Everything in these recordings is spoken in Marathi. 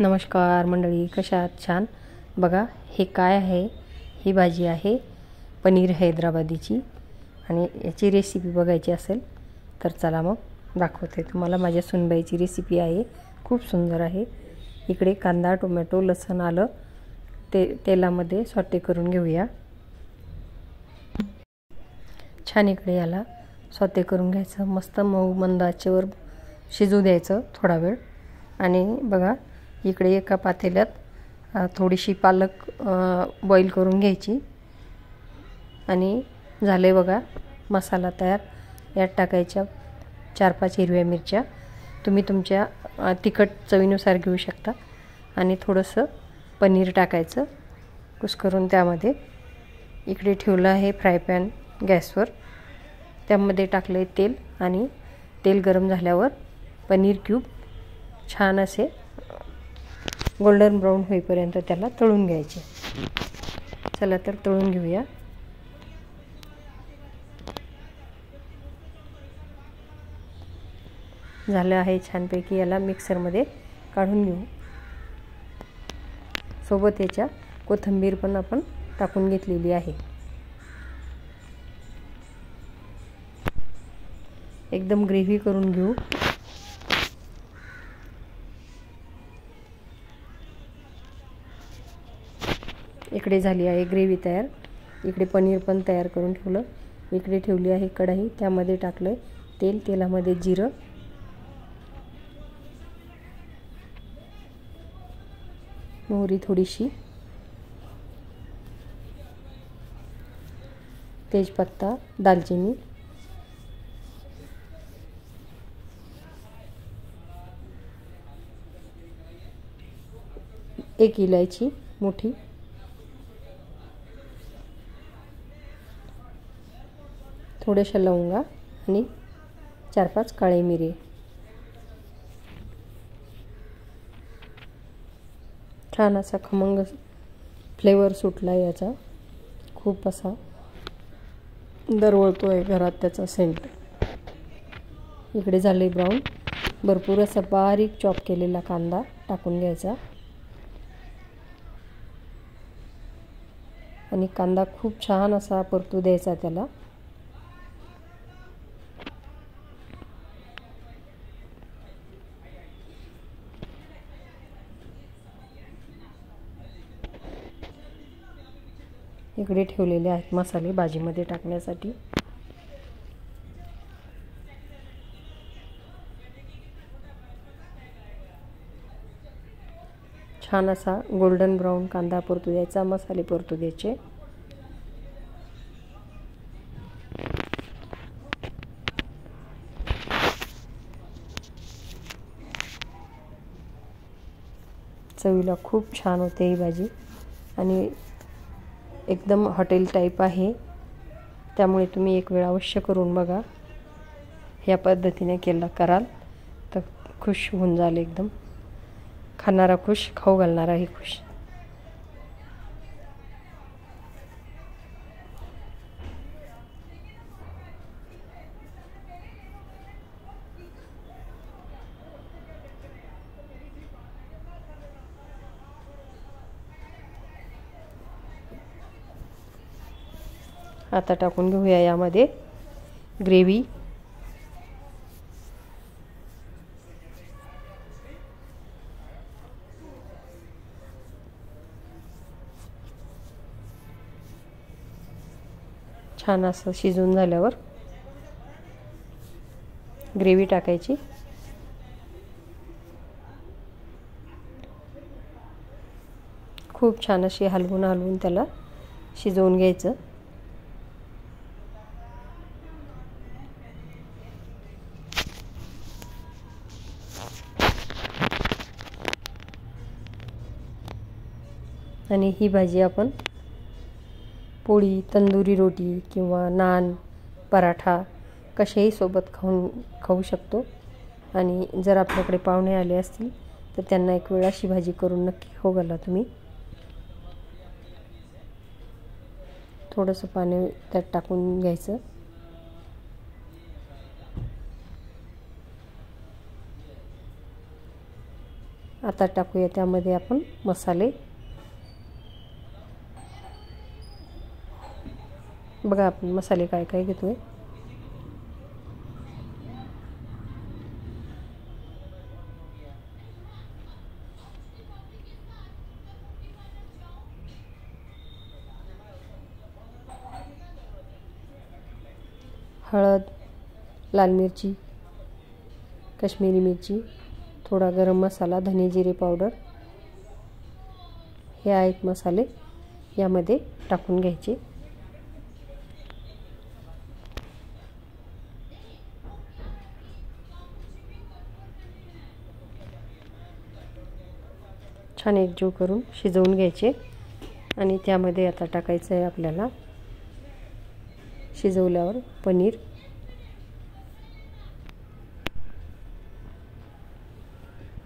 नमस्कार मंडळी, कशा आहात? छान. बघा हे काय आहे, ही भाजी आहे पनीर हैदराबादीची आणि याची रेसिपी बघायची असेल तर चला मग दाखवते तुम्हाला. माझ्या सुनबाईची रेसिपी आहे, खूप सुंदर आहे. इकडे कांदा, टोमॅटो, लसूण, आलं तेलामध्ये सॉटे करून घेऊया. छान इकडे याला सॉटे करून घ्यायचं, मस्त मऊ मंद आचेवर शिजू द्यायचं थोडा वेळ. आणि बघा इकडे एका पातेल्यात थोडीशी पालक बॉईल करून घ्यायची. आणि झाले बघा मसाला तयार. यात टाकायच्या 4-5 हिरव्या मिरच्या, तुम्ही तुमच्या तिखट चवीनुसार घेऊ शकता. आणि थोडंसं पनीर टाकायचं कुस्करून त्यामध्ये. इकडे ठेवलं आहे फ्राय पॅन गॅसवर, त्यामध्ये टाकले तेल आणि तेल गरम झाल्यावर पनीर क्यूब छान असे गोल्डन ब्राऊन होईपर्यंत त्याला तळून घ्यायचे. चला तर तळून घेऊया. झालं आहे छानपैकी. याला मिक्सरमध्ये काढून घेऊ. सोबत याच्या कोथिंबीर पण आपण टाकून घेतलेली आहे. एकदम ग्रेव्ही करून घेऊ. इकडे झाली आहे ग्रेव्ही तयार. इकडे पनीर पण तयार करून ठेवलं. इकडे ठेवली आहे कढई, त्यामध्ये टाकलं तेल. तेलामध्ये जिरं, मोहरी थोडीशी, तेजपत्ता, दालचिनी, एक इलायची मोठी, थोड्याशा लवंगा आणि 4-5 काळे मिरे. छान असा खमंग फ्लेवर सुटला याचा, खूप असा दरवळतो आहे घरात त्याचा सेंट. इकडे झाले ब्राऊन. भरपूर असा बारीक चॉप केलेला कांदा टाकून घ्यायचा. आणि कांदा खूप छान असा परतू द्यायचा त्याला. इकडे ठेवलेले आहेत मसाले भाजीमध्ये टाकण्यासाठी. छान असा गोल्डन ब्राऊन कांदा परतू द्यायचा, मसाले परतू द्यायचे. चवीला खूप छान होते ही भाजी. आणि एकदम हॉटेल टाईप आहे, त्यामुळे तुम्ही एक वेळ अवश्य करून बघा. ह्या पद्धतीने कराल तर खुश होऊन जाल. एकदम खाणारा खुश, खाऊ घालणाराही खुश. आता टाकून घेऊया यामध्ये ग्रेव्ही. छान असं शिजून झाल्यावर ग्रेव्ही टाकायची. खूप छान अशी हलवून त्याला शिजवून घ्यायचं. आणि ही भाजी आपण पोळी, तंदुरी रोटी किंवा नान, पराठा कशाही सोबत खाऊ शकतो. आणि जर आपल्याकडे पाहुणे आले असतील तर त्यांना एक वेळ अशी भाजी करून नक्की खाऊ घाला तुम्ही. थोडंसं पाणी त्यात टाकून घ्यायचं. आता टाकूया त्यामध्ये आपण मसाले। बघा आपण मसाले काय काय घेतोय। हळद, लाल मिरची, कश्मीरी मिरची, थोडा गरम मसाला, धने जिरे पावडर, हे आहेत मसाले यामध्ये टाकून घ्यायचे। छान एकजीव करून शिजवून घ्यायचे आणि त्यामध्ये आता टाकायचं आहे आपल्याला शिजवल्यावर पनीर।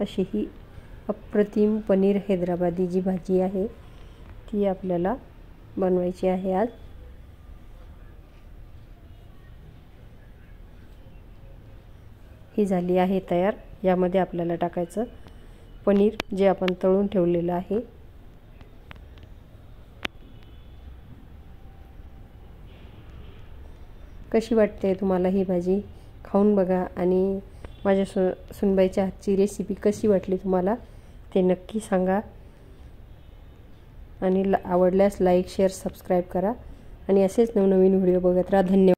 अशी ही अप्रतिम पनीर हैदराबादी जी भाजी आहे ती आपल्याला बनवायची आहे आज। ही झाली आहे तयार। यामध्ये आपल्याला टाकायचं पनीर जे आपण तळून ठेवलेलं आहे। कशी वाटते तुम्हाला ही भाजी? खाऊन बघा आणि माझ्या सुनबाईच्या हातची रेसिपी कशी वाटली तुम्हाला ते नक्की सांगा आणि आवडल्यास लाईक शेअर सबस्क्राईब करा आणि असेच नवनवीन व्हिडिओ बघत राहा। धन्यवाद।